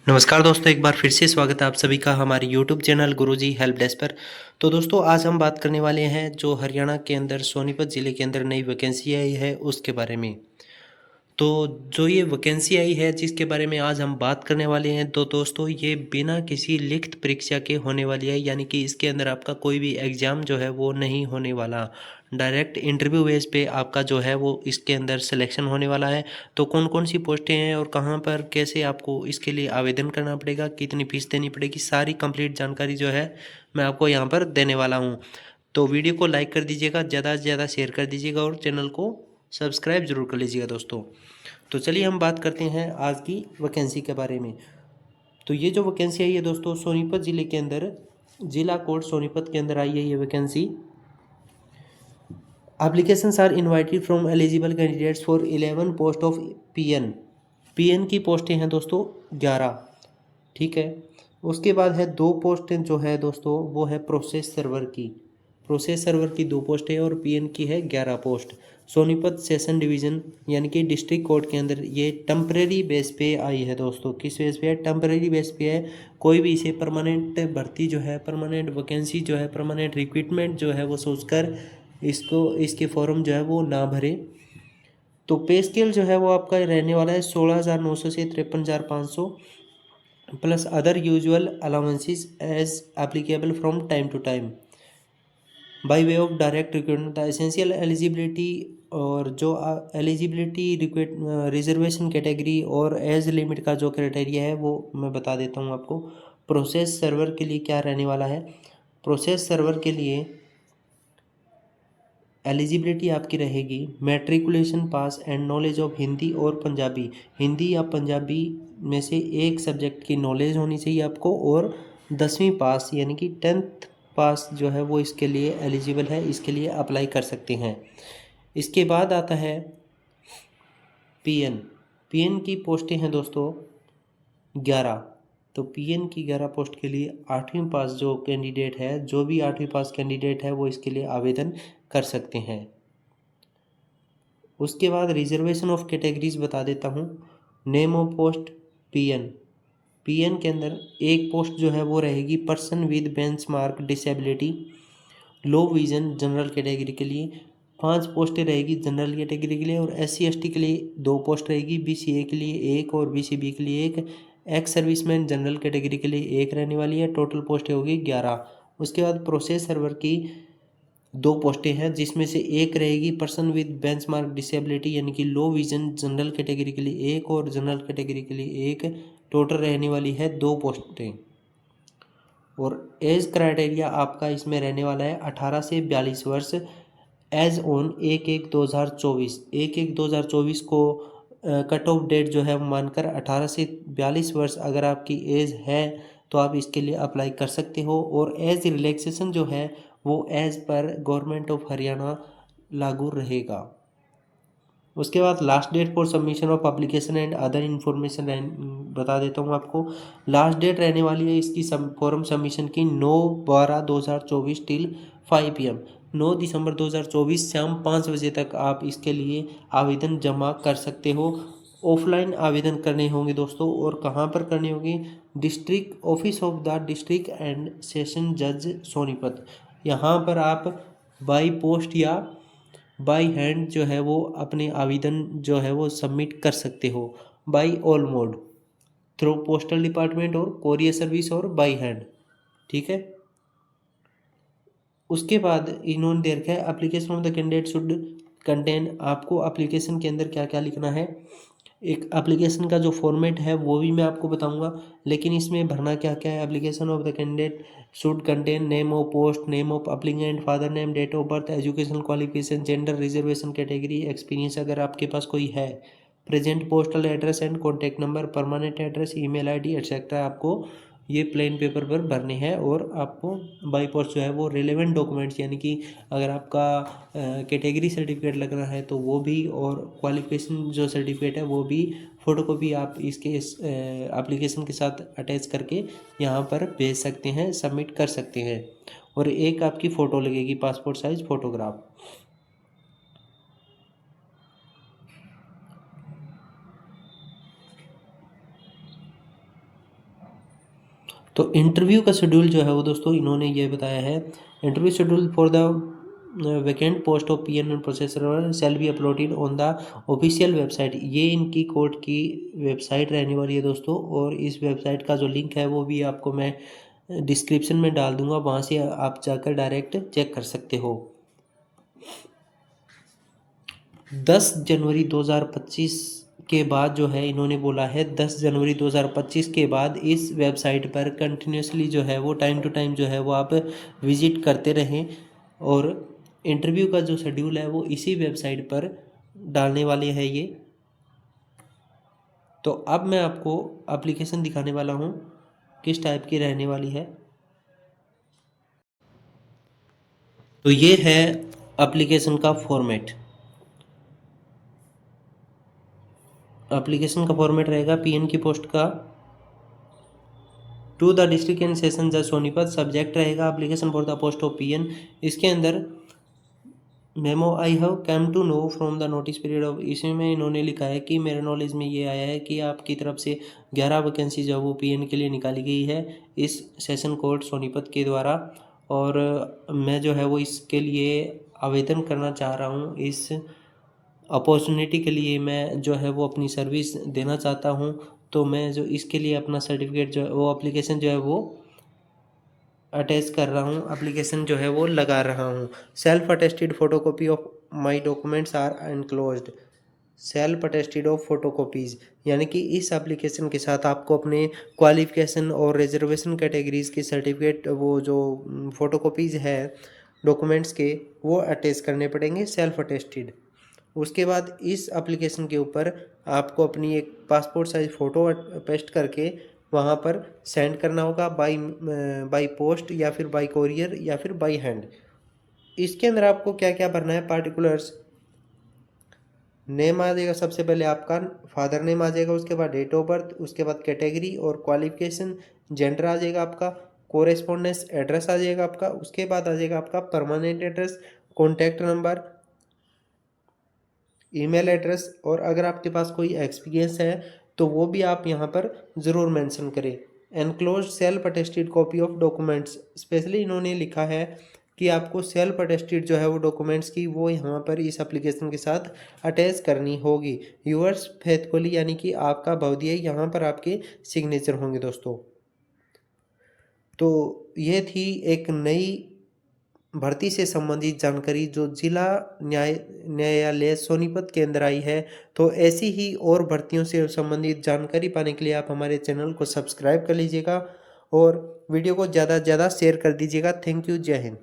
नमस्कार दोस्तों, एक बार फिर से स्वागत है आप सभी का हमारे यूट्यूब चैनल गुरुजी हेल्प डेस्क पर। तो दोस्तों आज हम बात करने वाले हैं जो हरियाणा के अंदर सोनीपत ज़िले के अंदर नई वैकेंसी आई है उसके बारे में। तो जो ये वैकेंसी आई है जिसके बारे में आज हम बात करने वाले हैं, तो दोस्तों ये बिना किसी लिखित परीक्षा के होने वाली है, यानी कि इसके अंदर आपका कोई भी एग्ज़ाम जो है वो नहीं होने वाला। डायरेक्ट इंटरव्यू बेस पे आपका जो है वो इसके अंदर सिलेक्शन होने वाला है। तो कौन कौन सी पोस्टें हैं और कहाँ पर कैसे आपको इसके लिए आवेदन करना पड़ेगा, कितनी फ़ीस देनी पड़ेगी, सारी कंप्लीट जानकारी जो है मैं आपको यहाँ पर देने वाला हूँ। तो वीडियो को लाइक कर दीजिएगा, ज़्यादा से ज़्यादा शेयर कर दीजिएगा और चैनल को सब्सक्राइब जरूर कर लीजिएगा दोस्तों। तो चलिए हम बात करते हैं आज की वैकेंसी के बारे में। तो ये जो वैकेंसी आई है दोस्तों सोनीपत ज़िले के अंदर, जिला कोड सोनीपत के अंदर आई है ये vacancy. Applications are invited from eligible candidates for 11 post of PN. PN की पोस्टें हैं दोस्तों 11, ठीक है। उसके बाद है 2 पोस्टें जो है दोस्तों वो है प्रोसेस सर्वर की। प्रोसेस सर्वर की 2 पोस्ट है और पीएन की है 11 पोस्ट। सोनीपत सेशन डिवीज़न यानी कि डिस्ट्रिक्ट कोर्ट के अंदर ये टेम्परेरी बेस पे आई है दोस्तों। किस बेस पे है? टेम्परेरी बेस पे है। कोई भी इसे परमानेंट भर्ती जो है, परमानेंट वैकेंसी जो है, परमानेंट रिक्रूटमेंट जो है वो सोचकर इसको इसके फॉर्म जो है वो ना भरे। तो पे स्केल जो है वो आपका रहने वाला है 16,900 से 53,500 plus other usual allowances as applicable from time to time by way of direct recruitment. The essential eligibility और जो एलिजिबिलिटी रिजर्वेशन कैटेगरी और एज लिमिट का जो क्राइटेरिया है वो मैं बता देता हूँ आपको। प्रोसेस सर्वर के लिए क्या रहने वाला है? प्रोसेस सर्वर के लिए एलिजिबिलिटी आपकी रहेगी matriculation pass and knowledge of Hindi और पंजाबी। हिंदी या पंजाबी में से एक सब्जेक्ट की नॉलेज होनी चाहिए आपको, और 10वीं पास यानी कि 10th पास जो है वो इसके लिए एलिजिबल है, इसके लिए अप्लाई कर सकते हैं। इसके बाद आता है पीएन। पीएन की पोस्टें हैं दोस्तों 11। तो पीएन की 11 पोस्ट के लिए 8वीं पास जो कैंडिडेट है, जो भी 8वीं पास कैंडिडेट है वो इसके लिए आवेदन कर सकते हैं। उसके बाद रिजर्वेशन ऑफ कैटेगरीज बता देता हूँ। Name of post PN. PN के अंदर एक पोस्ट जो है वो रहेगी person with benchmark disability low vision general category के लिए। 5 पोस्टें रहेगी जनरल कैटेगरी के लिए, और SC ST के लिए 2 पोस्ट रहेगी, BCA के लिए 1 और BCB के लिए 1। एक्स सर्विसमैन जनरल कैटेगरी के लिए 1 रहने वाली है। टोटल पोस्टें होगी 11। उसके बाद प्रोसेस सर्वर की 2 पोस्टें हैं जिसमें से एक रहेगी पर्सन विद बेंचमार्क डिसेबिलिटी यानी कि लो विजन जनरल कैटेगरी के लिए 1 और जनरल कैटेगरी के लिए 1। टोटल रहने वाली है 2 पोस्टें। और एज क्राइटेरिया आपका इसमें रहने वाला है 18 से 42 वर्ष। एज ऑन 1/1/2024, 1/1/2024 को कट ऑफ डेट जो है वो मानकर 18 से 42 वर्ष अगर आपकी एज है तो आप इसके लिए अप्लाई कर सकते हो। और एज रिलैक्सेशन जो है वो as per government of Haryana लागू रहेगा। उसके बाद last date for submission of application and other information बता देता हूँ आपको। लास्ट डेट रहने वाली है इसकी फॉर्म सबमिशन की 9/12/2024 टिल 5 PM। 9 दिसंबर 2024 शाम 5 बजे तक आप इसके लिए आवेदन जमा कर सकते हो। ऑफलाइन आवेदन करने होंगे दोस्तों, और कहाँ पर करने होंगे? District office of the district and session जज सोनीपत। यहाँ पर आप बाई पोस्ट या बाई हैंड जो है वो अपने आवेदन जो है वो सबमिट कर सकते हो। By all mode through postal department और कोरियर सर्विस और बाई हैंड, ठीक है। उसके बाद इन्होंने दे रखा है application of the candidate should contain. आपको एप्लीकेशन के अंदर क्या क्या लिखना है, एक एप्लीकेशन का जो फॉर्मेट है वो भी मैं आपको बताऊंगा, लेकिन इसमें भरना क्या क्या है। Application of the candidate should contain name of post, name of applicant, father name, date of birth, educational qualification, gender, reservation category, experience अगर आपके पास कोई है, present postal address and contact number, permanent address, email ID etcetera आपको ये plain paper पर भरने हैं। और आपको बाई पोस्ट जो है वो रिलेवेंट डॉक्यूमेंट्स यानी कि अगर आपका कैटेगरी सर्टिफिकेट लगना है तो वो भी, और क्वालिफिकेशन जो सर्टिफिकेट है वो भी फ़ोटोकॉपी आप इसके इस एप्लीकेशन के साथ अटैच करके यहाँ पर भेज सकते हैं, सबमिट कर सकते हैं। और एक आपकी फ़ोटो लगेगी, पासपोर्ट साइज़ फ़ोटोग्राफ। तो इंटरव्यू का शेड्यूल जो है वो दोस्तों इन्होंने ये बताया है, interview schedule for the vacant post of PN and processor shall be uploaded on the official website. ये इनकी कोर्ट की वेबसाइट रहने वाली है दोस्तों, और इस वेबसाइट का जो लिंक है वो भी आपको मैं डिस्क्रिप्शन में डाल दूंगा, वहाँ से आप जाकर डायरेक्ट चेक कर सकते हो। 10 जनवरी 2025 के बाद जो है इन्होंने बोला है 10 जनवरी 2025 के बाद इस वेबसाइट पर कंटिन्यूसली जो है वो टाइम टू टाइम जो है वो आप विजिट करते रहें, और इंटरव्यू का जो शेड्यूल है वो इसी वेबसाइट पर डालने वाले हैं ये। तो अब मैं आपको एप्लीकेशन दिखाने वाला हूँ किस टाइप की रहने वाली है। तो ये है एप्लीकेशन का फॉर्मेट। एप्लीकेशन का फॉर्मेट रहेगा पीएन की पोस्ट का to the district and session जज सोनीपत। सब्जेक्ट रहेगा application for the post of PN. इसके अंदर memo I have come to know from the notice period of, इसमें इन्होंने लिखा है कि मेरे नॉलेज में ये आया है कि आपकी तरफ से 11 वैकेंसी जो वो पीएन के लिए निकाली गई है इस सेशन कोर्ट सोनीपत के द्वारा, और मैं जो है वो इसके लिए आवेदन करना चाह रहा हूँ। इस अपॉर्चुनिटी के लिए मैं जो है वो अपनी सर्विस देना चाहता हूँ। तो मैं जो इसके लिए अपना सर्टिफिकेट जो है वो एप्लीकेशन जो है वो अटैच कर रहा हूँ, एप्लीकेशन जो है वो लगा रहा हूँ। Self attested photocopy of my documents are enclosed. Self attested of photocopies, यानी कि इस एप्लीकेशन के साथ आपको अपने क्वालिफिकेशन और रिजर्वेशन कैटेगरीज के सर्टिफिकेट वो जो फोटोकॉपीज़ है डॉक्यूमेंट्स के वो अटैच करने पड़ेंगे सेल्फ अटेस्टेड। उसके बाद इस एप्लीकेशन के ऊपर आपको अपनी एक पासपोर्ट साइज फ़ोटो पेस्ट करके वहाँ पर सेंड करना होगा बाई पोस्ट या फिर बाई कोरियर या फिर बाई हैंड। इसके अंदर आपको क्या क्या भरना है पार्टिकुलर्स, नेम आ जाएगा सबसे पहले आपका फादर नेम आ जाएगा, उसके बाद डेट ऑफ बर्थ, उसके बाद कैटेगरी और क्वालिफिकेशन, जेंडर आ जाएगा आपका, कोरेस्पोंडेंस एड्रेस आ जाएगा आपका, उसके बाद आ जाएगा आपका permanent address, contact number, email address, और अगर आपके पास कोई एक्सपीरियंस है तो वो भी आप यहाँ पर ज़रूर मेंशन करें। Enclose self attested copy of documents, specially इन्होंने लिखा है कि आपको सेल्फ अटेस्टेड जो है वो डॉक्यूमेंट्स की वो यहाँ पर इस एप्लीकेशन के साथ अटैच करनी होगी। यूअर्स फेथफुली, यानी कि आपका भवदीय यहाँ पर आपके सिग्नेचर होंगे दोस्तों। तो ये थी एक नई भर्ती से संबंधित जानकारी जो जिला न्यायालय सोनीपत के अंदर आई है। तो ऐसी ही और भर्तियों से संबंधित जानकारी पाने के लिए आप हमारे चैनल को सब्सक्राइब कर लीजिएगा और वीडियो को ज़्यादा से ज़्यादा शेयर कर दीजिएगा। थैंक यू, जय हिंद।